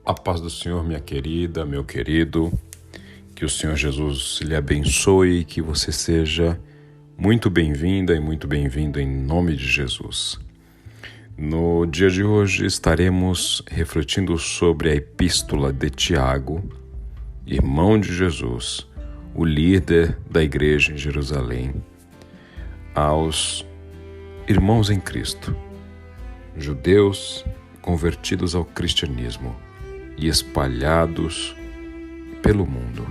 A paz do Senhor, minha querida, meu querido, que o Senhor Jesus lhe abençoe e que você seja muito bem-vinda e muito bem-vindo em nome de Jesus. No dia de hoje estaremos refletindo sobre a epístola de Tiago, irmão de Jesus, o líder da igreja em Jerusalém, aos irmãos em Cristo, judeus convertidos ao cristianismo e espalhados pelo mundo.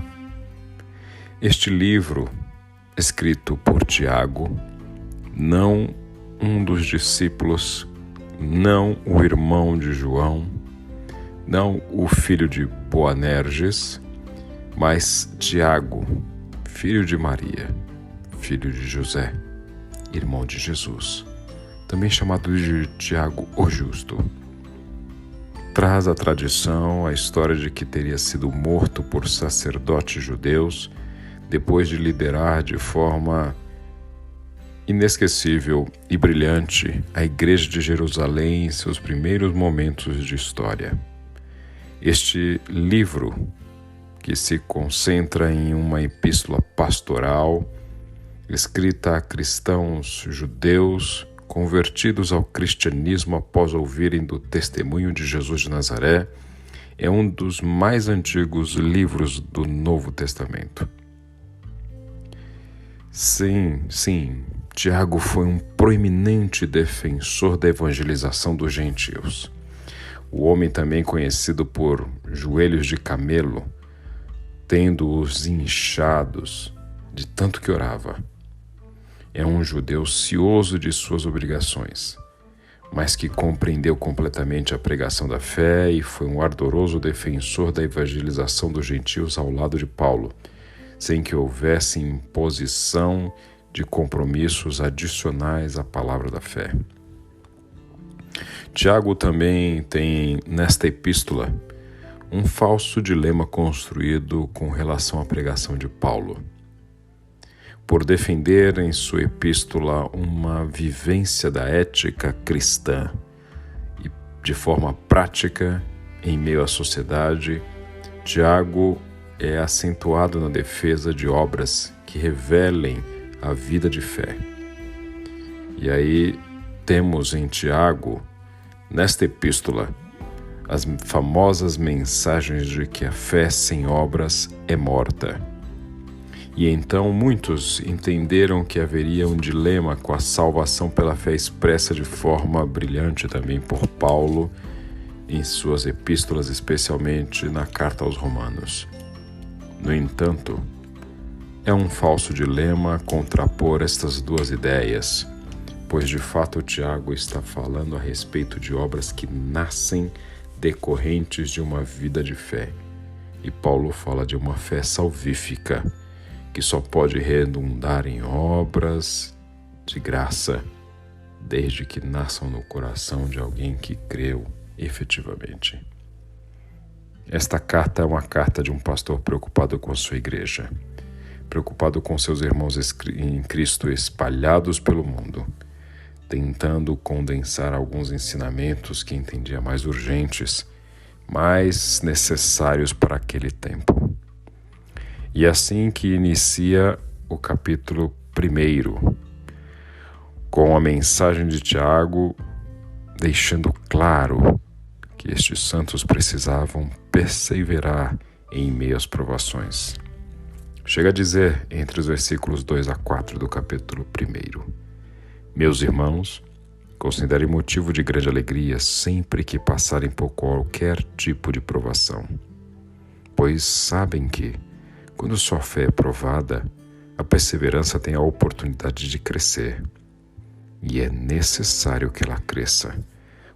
Este livro, escrito por Tiago, não um dos discípulos, não o irmão de João, não o filho de Boanerges, mas Tiago, filho de Maria, filho de José, irmão de Jesus, também chamado de Tiago o Justo. Traz a tradição a história de que teria sido morto por sacerdotes judeus depois de liderar de forma inesquecível e brilhante a igreja de Jerusalém em seus primeiros momentos de história. Este livro, que se concentra em uma epístola pastoral escrita a cristãos judeus convertidos ao cristianismo após ouvirem do testemunho de Jesus de Nazaré, é um dos mais antigos livros do Novo Testamento. Sim, Tiago foi um proeminente defensor da evangelização dos gentios. O homem também conhecido por joelhos de camelo, tendo-os inchados de tanto que orava. É um judeu cioso de suas obrigações, mas que compreendeu completamente a pregação da fé e foi um ardoroso defensor da evangelização dos gentios ao lado de Paulo, sem que houvesse imposição de compromissos adicionais à palavra da fé. Tiago também tem, nesta epístola, um falso dilema construído com relação à pregação de Paulo. Por defender em sua epístola uma vivência da ética cristã e de forma prática em meio à sociedade, Tiago é acentuado na defesa de obras que revelem a vida de fé. E aí temos em Tiago, nesta epístola, as famosas mensagens de que a fé sem obras é morta. E então muitos entenderam que haveria um dilema com a salvação pela fé expressa de forma brilhante também por Paulo em suas epístolas, especialmente na carta aos Romanos. No entanto, é um falso dilema contrapor estas duas ideias, pois de fato Tiago está falando a respeito de obras que nascem decorrentes de uma vida de fé, e Paulo fala de uma fé salvífica, que só pode redundar em obras de graça, desde que nasçam no coração de alguém que creu efetivamente. Esta carta é uma carta de um pastor preocupado com a sua igreja, preocupado com seus irmãos em Cristo espalhados pelo mundo, tentando condensar alguns ensinamentos que entendia mais urgentes, mais necessários para aquele tempo. E é assim que inicia o capítulo 1, com a mensagem de Tiago, deixando claro que estes santos precisavam perseverar em meio às provações. Chega a dizer, entre os versículos 2 a 4 do capítulo 1, meus irmãos, considerem motivo de grande alegria sempre que passarem por qualquer tipo de provação, pois sabem que, quando sua fé é provada, a perseverança tem a oportunidade de crescer. E é necessário que ela cresça,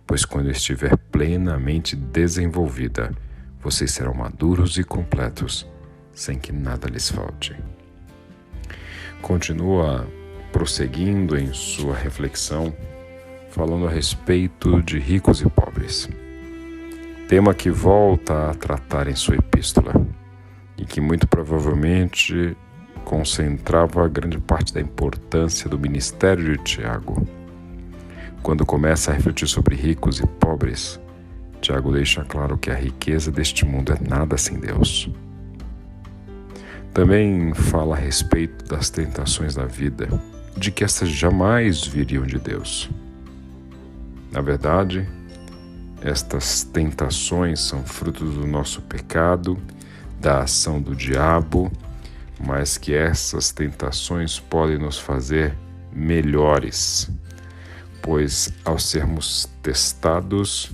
pois quando estiver plenamente desenvolvida, vocês serão maduros e completos, sem que nada lhes falte. Continua prosseguindo em sua reflexão, falando a respeito de ricos e pobres. Tema que volta a tratar em sua epístola, e que muito provavelmente concentrava grande parte da importância do ministério de Tiago. Quando começa a refletir sobre ricos e pobres, Tiago deixa claro que a riqueza deste mundo é nada sem Deus. Também fala a respeito das tentações da vida, de que estas jamais viriam de Deus. Na verdade, estas tentações são frutos do nosso pecado, da ação do diabo, mas que essas tentações podem nos fazer melhores, pois ao sermos testados,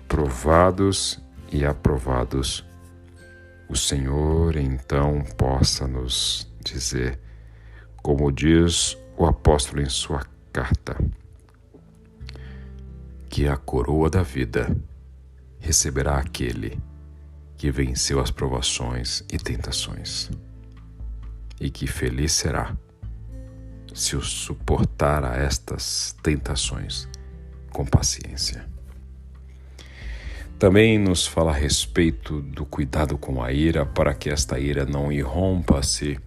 provados e aprovados, o Senhor então possa nos dizer, como diz o apóstolo em sua carta, que a coroa da vida receberá aquele que venceu as provações e tentações, e que feliz será se o suportar a estas tentações com paciência. Também nos fala a respeito do cuidado com a ira, para que esta ira não irrompa-se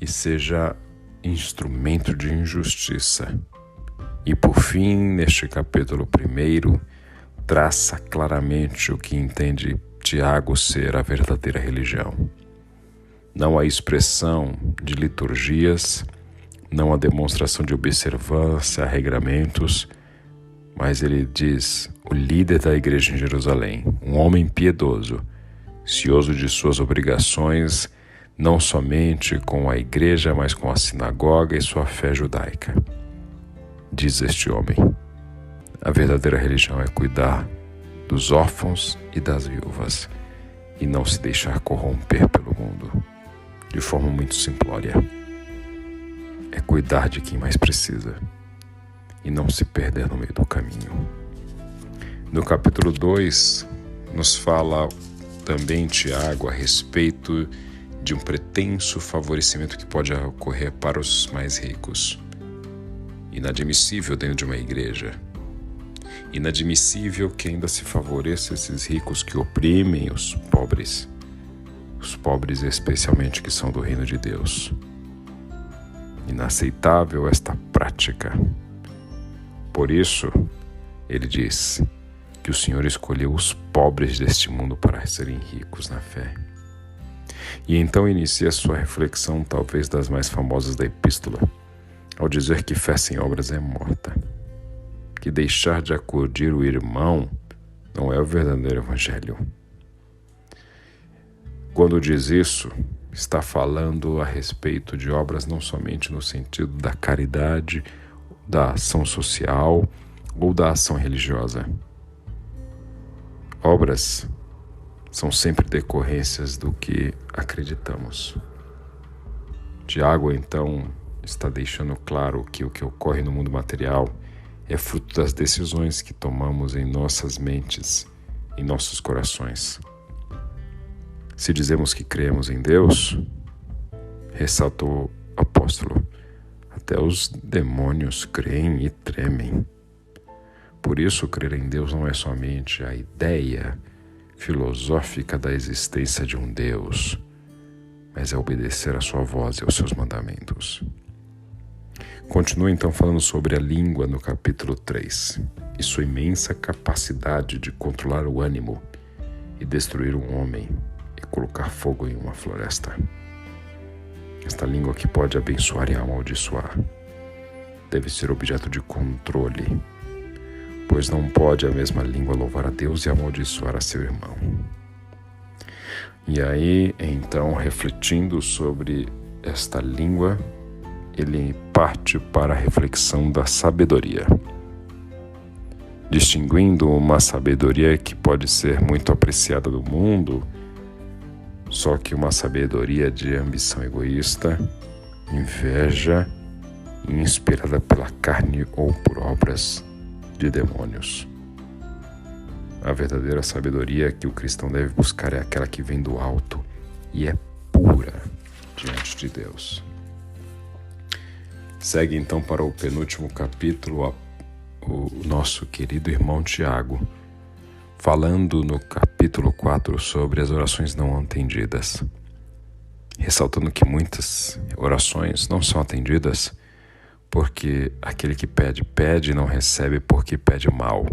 e seja instrumento de injustiça. E por fim, neste capítulo 1, traça claramente o que entende Tiago ser a verdadeira religião. Não a expressão de liturgias, não a demonstração de observância a regramentos, mas ele diz, o líder da igreja em Jerusalém, um homem piedoso, cioso de suas obrigações, não somente com a igreja, mas com a sinagoga e sua fé judaica. Diz este homem, a verdadeira religião é cuidar dos órfãos e das viúvas e não se deixar corromper pelo mundo, de forma muito simplória. É cuidar de quem mais precisa e não se perder no meio do caminho. No capítulo 2, nos fala também Tiago a respeito de um pretenso favorecimento que pode ocorrer para os mais ricos. Inadmissível dentro de uma igreja. Inadmissível que ainda se favoreça esses ricos que oprimem os pobres especialmente que são do reino de Deus. Inaceitável esta prática. Por isso, ele diz que o Senhor escolheu os pobres deste mundo para serem ricos na fé. E então inicia sua reflexão, talvez das mais famosas da epístola, ao dizer que fé sem obras é morta, que deixar de acudir o irmão não é o verdadeiro evangelho. Quando diz isso, está falando a respeito de obras não somente no sentido da caridade, da ação social ou da ação religiosa. Obras são sempre decorrências do que acreditamos. Tiago, então, está deixando claro que o que ocorre no mundo material é fruto das decisões que tomamos em nossas mentes, em nossos corações. Se dizemos que cremos em Deus, ressalta o apóstolo, até os demônios creem e tremem. Por isso, crer em Deus não é somente a ideia filosófica da existência de um Deus, mas é obedecer à sua voz e aos seus mandamentos. Continua então falando sobre a língua no capítulo 3 e sua imensa capacidade de controlar o ânimo e destruir um homem e colocar fogo em uma floresta. Esta língua que pode abençoar e amaldiçoar deve ser objeto de controle, pois não pode a mesma língua louvar a Deus e amaldiçoar a seu irmão. E aí, então, refletindo sobre esta língua, ele parte para a reflexão da sabedoria, distinguindo uma sabedoria que pode ser muito apreciada do mundo, só que uma sabedoria de ambição egoísta, inveja, inspirada pela carne ou por obras de demônios. A verdadeira sabedoria que o cristão deve buscar é aquela que vem do alto e é pura diante de Deus. Segue então para o penúltimo capítulo o nosso querido irmão Tiago, falando no capítulo 4 sobre as orações não atendidas, ressaltando que muitas orações não são atendidas porque aquele que pede, pede e não recebe porque pede mal,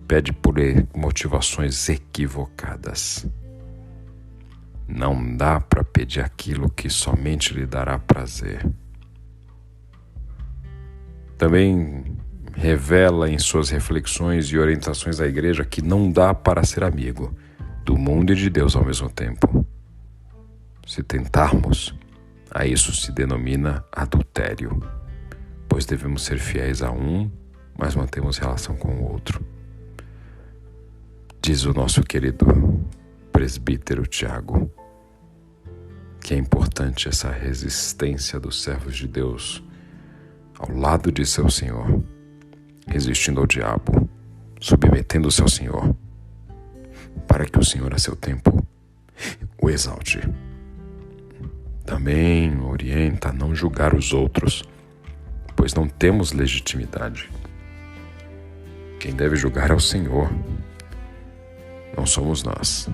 pede por motivações equivocadas. Não dá para pedir aquilo que somente lhe dará prazer. Também revela em suas reflexões e orientações à igreja que não dá para ser amigo do mundo e de Deus ao mesmo tempo. Se tentarmos, a isso se denomina adultério, pois devemos ser fiéis a um, mas mantemos relação com o outro. Diz o nosso querido presbítero Tiago que é importante essa resistência dos servos de Deus ao lado de seu Senhor, resistindo ao diabo, submetendo-se ao Senhor, para que o Senhor a seu tempo o exalte. Também orienta a não julgar os outros, pois não temos legitimidade. Quem deve julgar é o Senhor, não somos nós.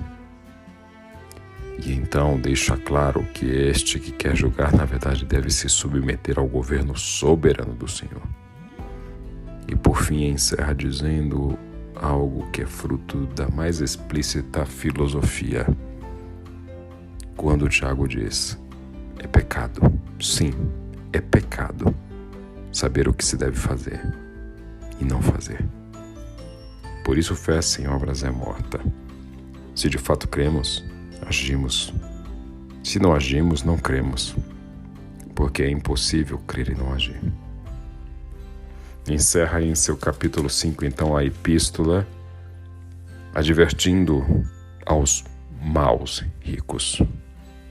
E então deixa claro que este que quer julgar, na verdade, deve se submeter ao governo soberano do Senhor. E por fim encerra dizendo algo que é fruto da mais explícita filosofia. Quando Tiago diz: é pecado, sim, é pecado saber o que se deve fazer e não fazer. Por isso fé sem obras é morta. Se de fato cremos, agimos. Se não agimos, não cremos, porque é impossível crer e não agir. Encerra em seu capítulo 5, então, a epístola, advertindo aos maus ricos,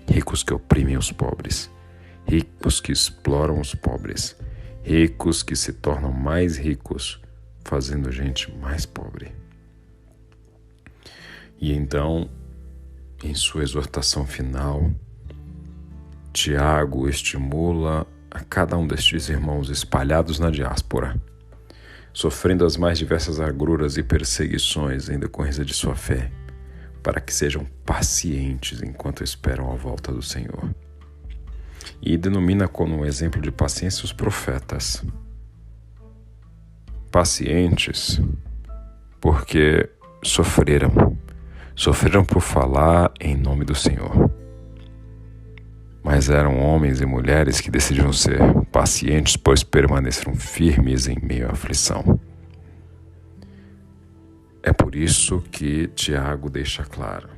ricos que oprimem os pobres, ricos que exploram os pobres, ricos que se tornam mais ricos, fazendo gente mais pobre. E então, em sua exortação final, Tiago estimula a cada um destes irmãos espalhados na diáspora, sofrendo as mais diversas agruras e perseguições em decorrência de sua fé, para que sejam pacientes enquanto esperam a volta do Senhor. E denomina como um exemplo de paciência os profetas. Pacientes porque sofreram por falar em nome do Senhor. Mas eram homens e mulheres que decidiram ser pacientes, pois permaneceram firmes em meio à aflição. É por isso que Tiago deixa claro: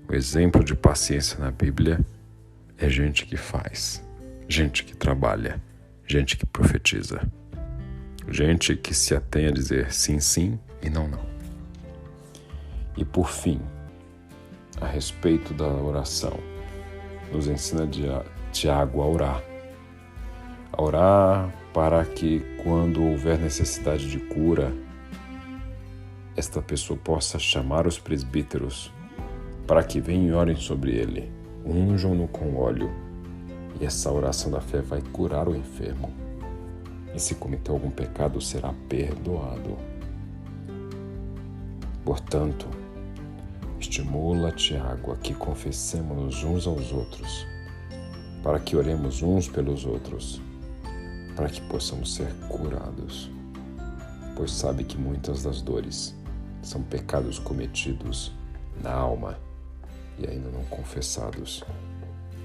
o exemplo de paciência na Bíblia é gente que faz, gente que trabalha, gente que profetiza, gente que se atém a dizer sim, sim e não, não. E por fim, a respeito da oração, nos ensina Tiago a orar para que, quando houver necessidade de cura, esta pessoa possa chamar os presbíteros para que venham e orem sobre ele, unjam-no com óleo, e essa oração da fé vai curar o enfermo, e se cometeu algum pecado será perdoado. Portanto, estimula Tiago a que confessemos uns aos outros, para que oremos uns pelos outros, para que possamos ser curados, pois sabe que muitas das dores são pecados cometidos na alma e ainda não confessados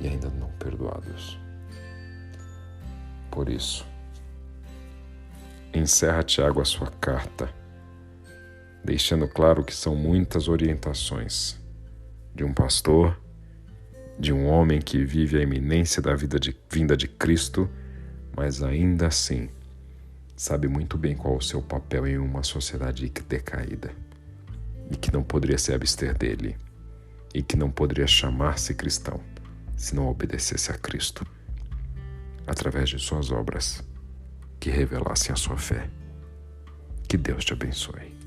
e ainda não perdoados. Por isso, encerra Tiago a sua carta, deixando claro que são muitas orientações de um pastor, de um homem que vive a iminência da vinda de Cristo, mas ainda assim sabe muito bem qual o seu papel em uma sociedade decaída e que não poderia se abster dele e que não poderia chamar-se cristão se não obedecesse a Cristo através de suas obras que revelassem a sua fé. Que Deus te abençoe.